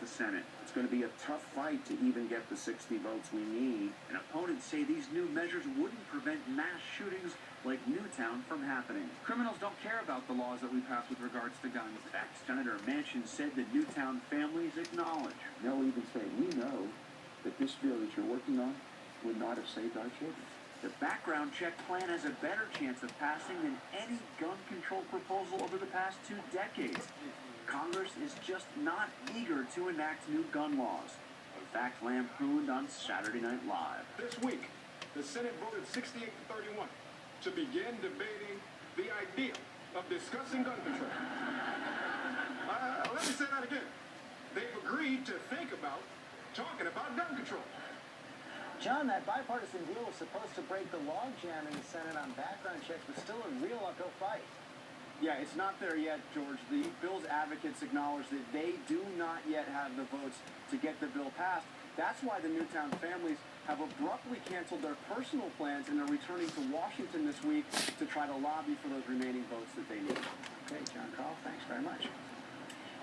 the Senate. It's going to be a tough fight to even get the 60 votes we need. And opponents say these new measures wouldn't prevent mass shootings like Newtown from happening. Criminals don't care about the laws that we pass with regards to guns. In fact, Senator Manchin said that Newtown families acknowledge. They'll even say, we know that this bill that you're working on would not have saved our children. The background check plan has a better chance of passing than any gun control proposal over the past 2 decades. Congress is just not eager to enact new gun laws. In fact, lampooned on Saturday Night Live. This week, the Senate voted 68 to 31 to begin debating the idea of discussing gun control. Let me say that again. They've agreed to think about talking about gun control. John, that bipartisan deal was supposed to break the logjam in the Senate on background checks, but still a real uphill fight. Yeah, it's not there yet, George. The bill's advocates acknowledge that they do not yet have the votes to get the bill passed. That's why the Newtown families have abruptly canceled their personal plans and are returning to Washington this week to try to lobby for those remaining votes that they need. Okay, John Carl, thanks very much.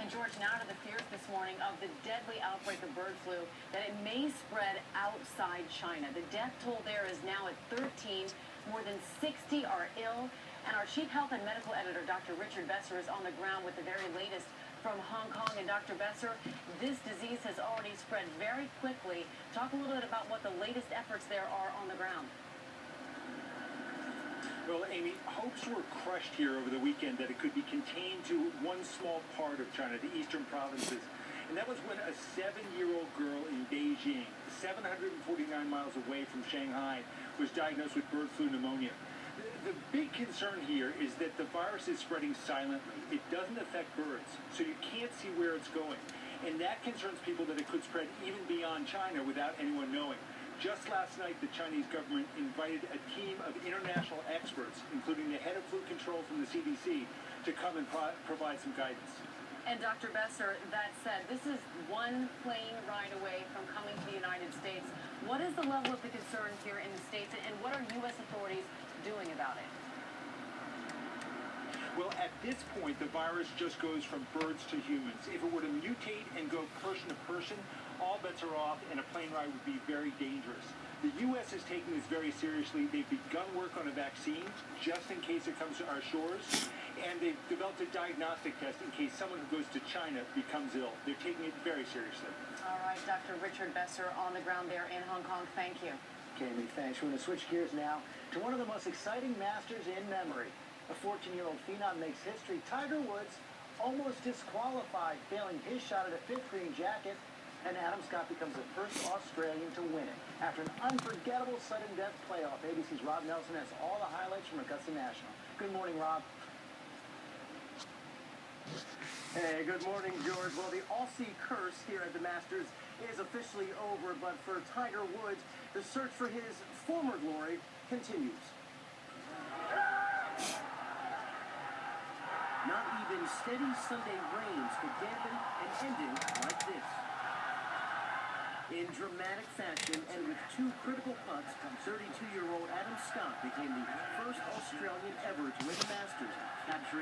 And George, now to the fears this morning of the deadly outbreak of bird flu, that it may spread outside China. The death toll there is now at 13. More than 60 are ill. And our chief health and medical editor, Dr. Richard Besser, is on the ground with the very latest from Hong Kong. And Dr. Besser, this disease has already spread very quickly. Talk a little bit about what the latest efforts there are on the ground. Well, Amy, hopes were crushed here over the weekend that it could be contained to one small part of China, the eastern provinces. And that was when a 7-year-old girl in Beijing, 749 miles away from Shanghai, was diagnosed with bird flu pneumonia. The big concern here is that the virus is spreading silently. It doesn't affect birds, so you can't see where it's going. And that concerns people that it could spread even beyond China without anyone knowing. Just last night, the Chinese government invited a team of international experts, including the head of flu control from the CDC, to come and provide some guidance. And Dr. Besser, that said, this is one plane ride away from coming to the United States. What is the level of the concern here in the States, and what are U.S. authorities doing about it? Well, at this point, the virus just goes from birds to humans. If it were to mutate and go person to person, all bets are off, and a plane ride would be very dangerous. The U.S. is taking this very seriously. They've begun work on a vaccine just in case it comes to our shores, and they've developed a diagnostic test in case someone who goes to China becomes ill. They're taking it very seriously. All right, Dr. Richard Besser on the ground there in Hong Kong. Thank you. Okay, Amy, thanks. We're going to switch gears now to one of the most exciting Masters in memory. A 14-year-old phenom makes history. Tiger Woods almost disqualified, failing his shot at a 5th green jacket, and Adam Scott becomes the first Australian to win it. After an unforgettable sudden death playoff, ABC's Rob Nelson has all the highlights from Augusta National. Good morning, Rob. Hey, good morning, George. Well, the Aussie curse here at the Masters is officially over, but for Tiger Woods, the search for his former glory continues. Not even steady Sunday rains could dampen an ending like this. In dramatic fashion and with 2 critical putts, 32-year-old Adam Scott became the first Australian ever to win the Masters, capturing